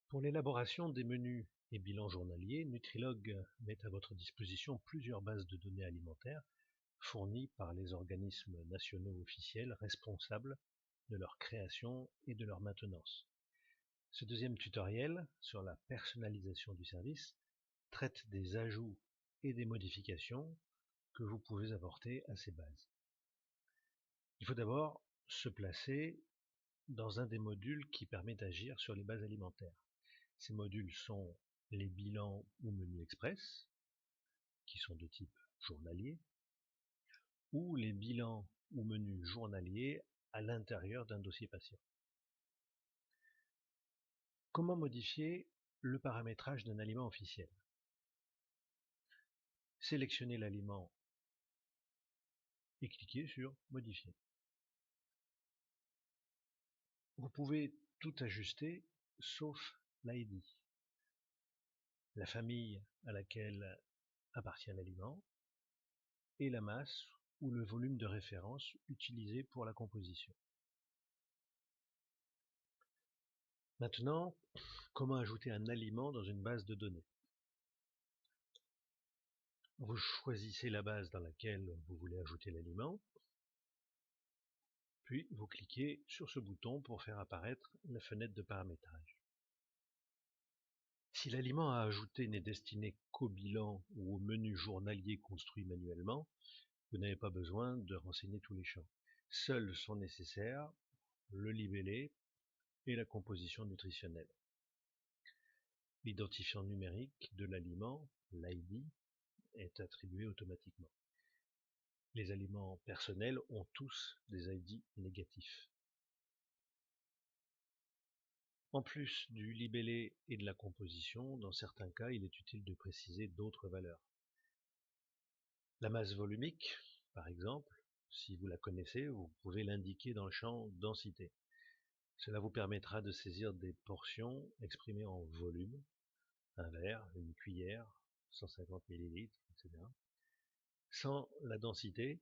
Pour l'élaboration des menus et bilans journaliers, Nutrilog met à votre disposition plusieurs bases de données alimentaires fournies par les organismes nationaux officiels responsables de leur création et de leur maintenance. Ce deuxième tutoriel sur la personnalisation du service traite des ajouts et des modifications que vous pouvez apporter à ces bases. Il faut d'abord se placer dans un des modules qui permet d'agir sur les bases alimentaires. Ces modules sont les bilans ou menus express, qui sont de type journalier, ou les bilans ou menus journaliers à l'intérieur d'un dossier patient. Comment modifier le paramétrage d'un aliment officiel? Sélectionnez l'aliment et cliquez sur Modifier. Vous pouvez tout ajuster sauf l'ID, la famille à laquelle appartient l'aliment et la masse ou le volume de référence utilisé pour la composition. Maintenant, comment ajouter un aliment dans une base de données? Vous choisissez la base dans laquelle vous voulez ajouter l'aliment, puis vous cliquez sur ce bouton pour faire apparaître la fenêtre de paramétrage. Si l'aliment à ajouter n'est destiné qu'au bilan ou au menu journalier construit manuellement, vous n'avez pas besoin de renseigner tous les champs. Seuls sont nécessaires le libellé et la composition nutritionnelle. L'identifiant numérique de l'aliment, l'ID, est attribué automatiquement. Les aliments personnels ont tous des ID négatifs. En plus du libellé et de la composition, dans certains cas, il est utile de préciser d'autres valeurs. La masse volumique, par exemple, si vous la connaissez, vous pouvez l'indiquer dans le champ densité. Cela vous permettra de saisir des portions exprimées en volume, un verre, une cuillère, 150 ml, etc. Sans la densité,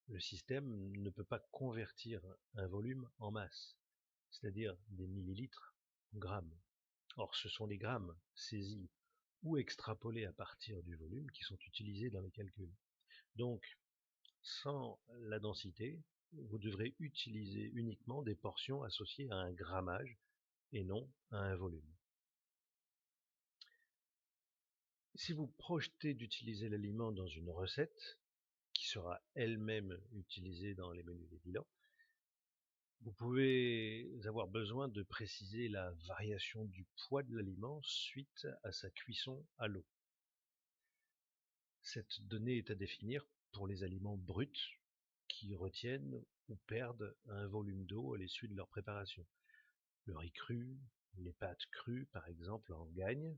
le système ne peut pas convertir un volume en masse, c'est-à-dire des millilitres en grammes. Or, ce sont les grammes saisis ou extrapolés à partir du volume qui sont utilisés dans les calculs. Donc, sans la densité, vous devrez utiliser uniquement des portions associées à un grammage et non à un volume. Si vous projetez d'utiliser l'aliment dans une recette, qui sera elle-même utilisée dans les menus des bilans, vous pouvez avoir besoin de préciser la variation du poids de l'aliment suite à sa cuisson à l'eau. Cette donnée est à définir pour les aliments bruts qui retiennent ou perdent un volume d'eau à l'issue de leur préparation. Le riz cru, les pâtes crues par exemple en gagnent,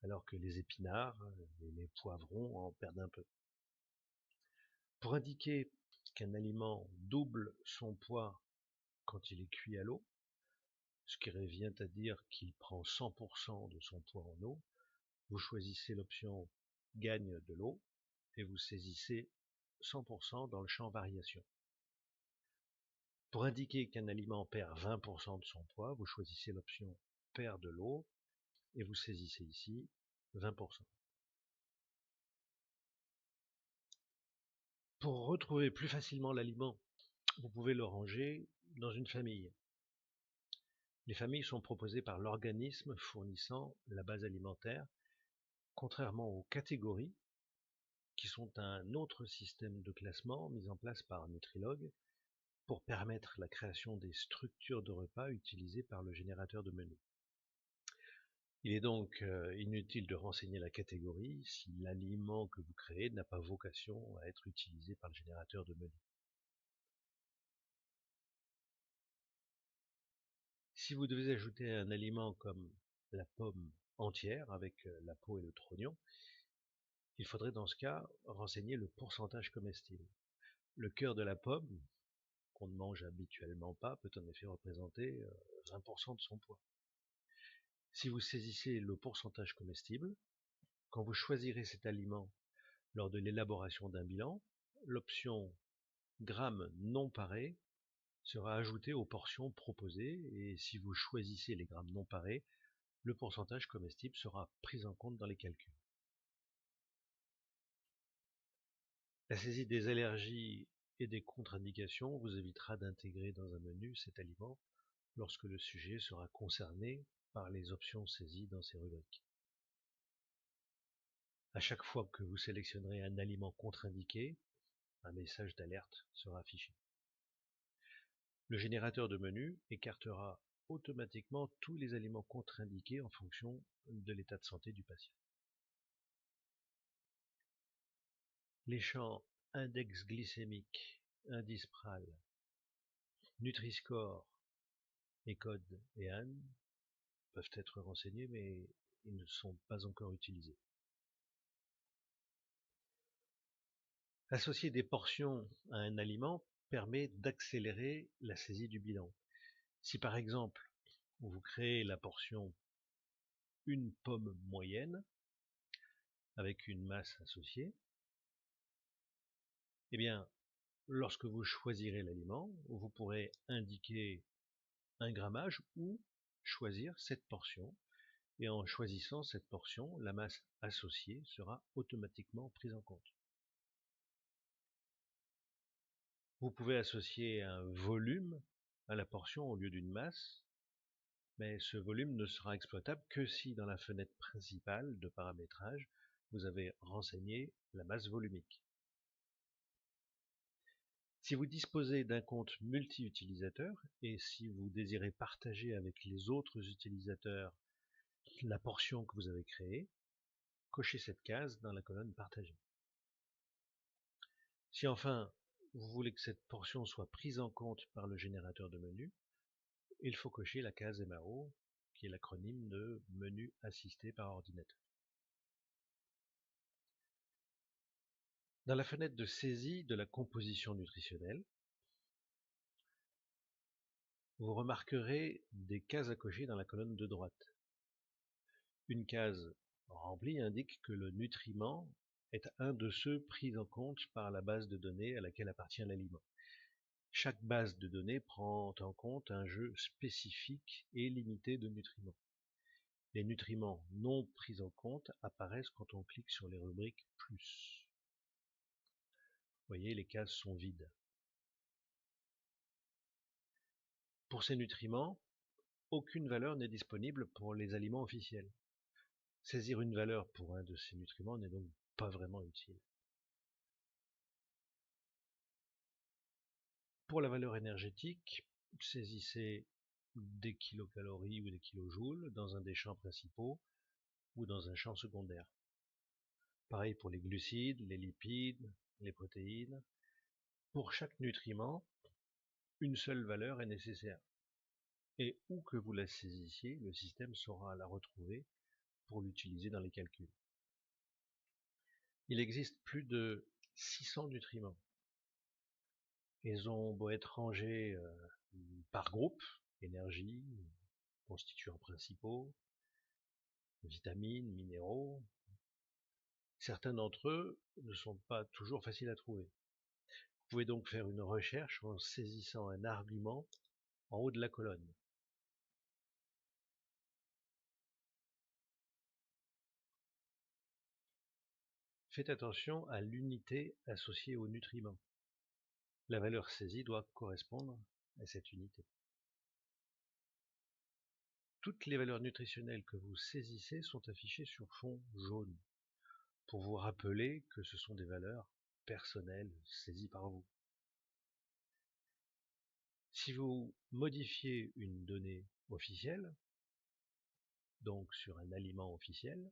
alors que les épinards et les poivrons en perdent un peu. Pour indiquer qu'un aliment double son poids quand il est cuit à l'eau, ce qui revient à dire qu'il prend 100% de son poids en eau, vous choisissez l'option gagne de l'eau et vous saisissez 100% dans le champ variation. Pour indiquer qu'un aliment perd 20% de son poids, vous choisissez l'option perd de l'eau et vous saisissez ici 20%. Pour retrouver plus facilement l'aliment, vous pouvez le ranger dans une famille. Les familles sont proposées par l'organisme fournissant la base alimentaire, contrairement aux catégories, qui sont un autre système de classement mis en place par Nutrilog pour permettre la création des structures de repas utilisées par le générateur de menus. Il est donc inutile de renseigner la catégorie si l'aliment que vous créez n'a pas vocation à être utilisé par le générateur de menus. Si vous devez ajouter un aliment comme la pomme entière avec la peau et le trognon, il faudrait dans ce cas renseigner le pourcentage comestible. Le cœur de la pomme, qu'on ne mange habituellement pas, peut en effet représenter 20% de son poids. Si vous saisissez le pourcentage comestible, quand vous choisirez cet aliment lors de l'élaboration d'un bilan, l'option grammes non parés sera ajoutée aux portions proposées et si vous choisissez les grammes non parés, le pourcentage comestible sera pris en compte dans les calculs. La saisie des allergies et des contre-indications vous évitera d'intégrer dans un menu cet aliment lorsque le sujet sera concerné par les options saisies dans ces rubriques. À chaque fois que vous sélectionnerez un aliment contre-indiqué, un message d'alerte sera affiché. Le générateur de menu écartera automatiquement tous les aliments contre-indiqués en fonction de l'état de santé du patient. Les champs index glycémique, indice PRAL, Nutri-Score et code EAN peuvent être renseignés, mais ils ne sont pas encore utilisés. Associer des portions à un aliment permet d'accélérer la saisie du bilan. Si par exemple, vous créez la portion une pomme moyenne avec une masse associée, eh bien, lorsque vous choisirez l'aliment, vous pourrez indiquer un grammage ou choisir cette portion. Et en choisissant cette portion, la masse associée sera automatiquement prise en compte. Vous pouvez associer un volume à la portion au lieu d'une masse, mais ce volume ne sera exploitable que si dans la fenêtre principale de paramétrage, vous avez renseigné la masse volumique. Si vous disposez d'un compte multi-utilisateur et si vous désirez partager avec les autres utilisateurs la portion que vous avez créée, cochez cette case dans la colonne Partager. Si enfin vous voulez que cette portion soit prise en compte par le générateur de menu, il faut cocher la case MAO, qui est l'acronyme de Menu assisté par ordinateur. Dans la fenêtre de saisie de la composition nutritionnelle, vous remarquerez des cases à cocher dans la colonne de droite. Une case remplie indique que le nutriment est un de ceux pris en compte par la base de données à laquelle appartient l'aliment. Chaque base de données prend en compte un jeu spécifique et limité de nutriments. Les nutriments non pris en compte apparaissent quand on clique sur les rubriques « plus ». Vous voyez, les cases sont vides. Pour ces nutriments, aucune valeur n'est disponible pour les aliments officiels. Saisir une valeur pour un de ces nutriments n'est donc pas vraiment utile. Pour la valeur énergétique, saisissez des kilocalories ou des kilojoules dans un des champs principaux ou dans un champ secondaire. Pareil pour les glucides, les lipides, les protéines. Pour chaque nutriment, une seule valeur est nécessaire. Et où que vous la saisissiez, le système saura la retrouver pour l'utiliser dans les calculs. Il existe plus de 600 nutriments. Ils ont beau être rangés par groupe, énergie, constituants principaux, vitamines, minéraux. Certains d'entre eux ne sont pas toujours faciles à trouver. Vous pouvez donc faire une recherche en saisissant un argument en haut de la colonne. Faites attention à l'unité associée au nutriment. La valeur saisie doit correspondre à cette unité. Toutes les valeurs nutritionnelles que vous saisissez sont affichées sur fond jaune, pour vous rappeler que ce sont des valeurs personnelles saisies par vous. Si vous modifiez une donnée officielle, donc sur un aliment officiel,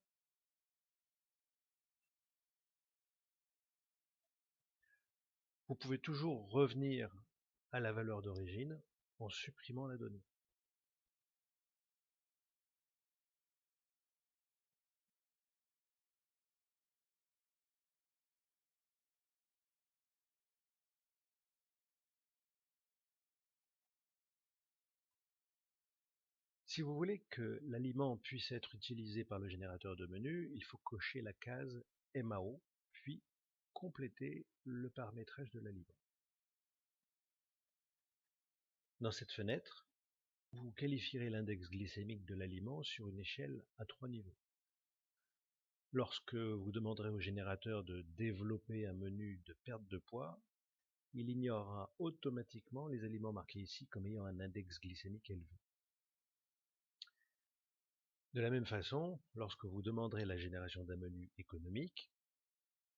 vous pouvez toujours revenir à la valeur d'origine en supprimant la donnée. Si vous voulez que l'aliment puisse être utilisé par le générateur de menu, il faut cocher la case MAO, puis compléter le paramétrage de l'aliment. Dans cette fenêtre, Vous qualifierez l'index glycémique de l'aliment sur une échelle à 3 niveaux. Lorsque vous demanderez au générateur de développer un menu de perte de poids, il ignorera automatiquement les aliments marqués ici comme ayant un index glycémique élevé. De la même façon, lorsque vous demanderez la génération d'un menu économique,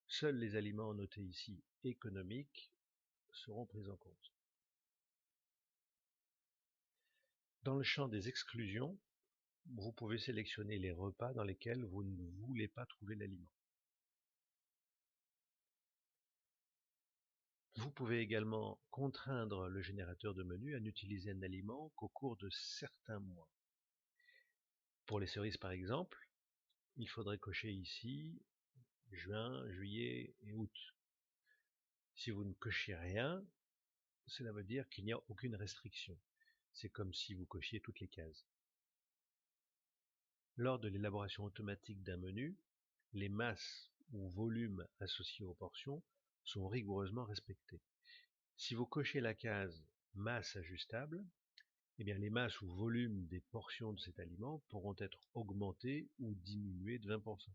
seuls les aliments notés ici économiques seront pris en compte. Dans le champ des exclusions, vous pouvez sélectionner les repas dans lesquels vous ne voulez pas trouver l'aliment. Vous pouvez également contraindre le générateur de menu à n'utiliser un aliment qu'au cours de certains mois. Pour les cerises par exemple, il faudrait cocher ici juin, juillet et août. Si vous ne cochez rien, cela veut dire qu'il n'y a aucune restriction. C'est comme si vous cochiez toutes les cases. Lors de l'élaboration automatique d'un menu, les masses ou volumes associés aux portions sont rigoureusement respectés. Si vous cochez la case masse ajustable, eh bien les masses ou volumes des portions de cet aliment pourront être augmentés ou diminués de 20%,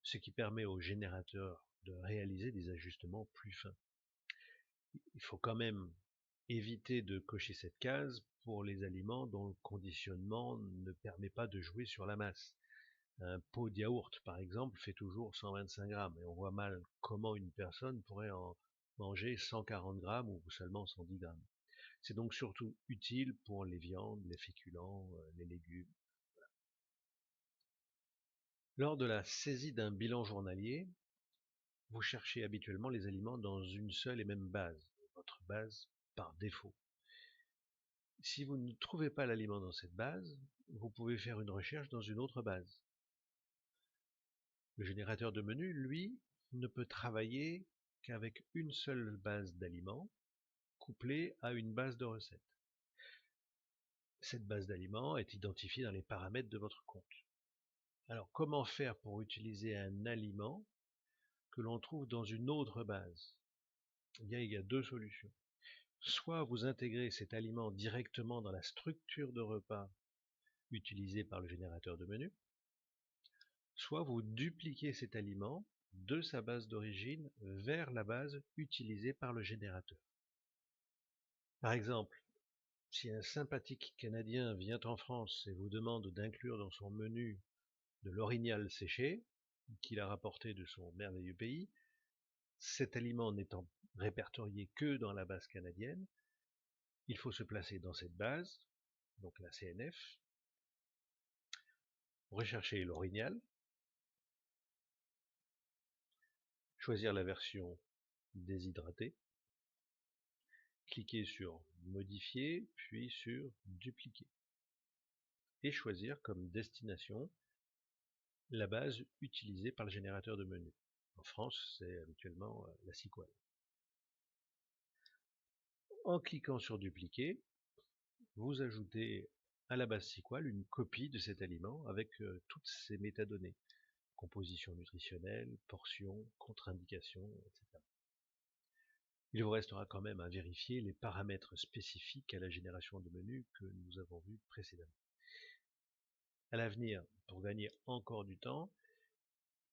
ce qui permet au générateur de réaliser des ajustements plus fins. Il faut quand même éviter de cocher cette case pour les aliments dont le conditionnement ne permet pas de jouer sur la masse. Un pot de yaourt, par exemple, fait toujours 125 grammes, et on voit mal comment une personne pourrait en manger 140 grammes ou seulement 110 grammes. C'est donc surtout utile pour les viandes, les féculents, les légumes. Lors de la saisie d'un bilan journalier, vous cherchez habituellement les aliments dans une seule et même base, votre base par défaut. Si vous ne trouvez pas l'aliment dans cette base, vous pouvez faire une recherche dans une autre base. Le générateur de menu, lui, ne peut travailler qu'avec une seule base d'aliments, couplée à une base de recettes. Cette base d'aliments est identifiée dans les paramètres de votre compte. Alors, comment faire pour utiliser un aliment que l'on trouve dans une autre base? Eh bien, il y a deux solutions. Soit vous intégrez cet aliment directement dans la structure de repas utilisée par le générateur de menu, soit vous dupliquez cet aliment de sa base d'origine vers la base utilisée par le générateur. Par exemple, si un sympathique Canadien vient en France et vous demande d'inclure dans son menu de l'orignal séché, qu'il a rapporté de son merveilleux pays, cet aliment n'étant répertorié que dans la base canadienne, il faut se placer dans cette base, donc la CNF, rechercher l'orignal, choisir la version déshydratée, cliquer sur modifier, puis sur dupliquer, et choisir comme destination la base utilisée par le générateur de menu. En France, c'est habituellement la SQL. En cliquant sur dupliquer, vous ajoutez à la base SQL une copie de cet aliment avec toutes ses métadonnées, composition nutritionnelle, portion, contre-indication, etc. Il vous restera quand même à vérifier les paramètres spécifiques à la génération de menus que nous avons vus précédemment. À l'avenir, pour gagner encore du temps,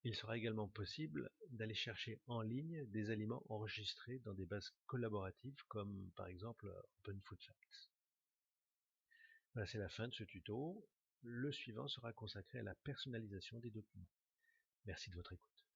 il sera également possible d'aller chercher en ligne des aliments enregistrés dans des bases collaboratives comme par exemple Open Food Facts. Voilà, c'est la fin de ce tuto. Le suivant sera consacré à la personnalisation des documents. Merci de votre écoute.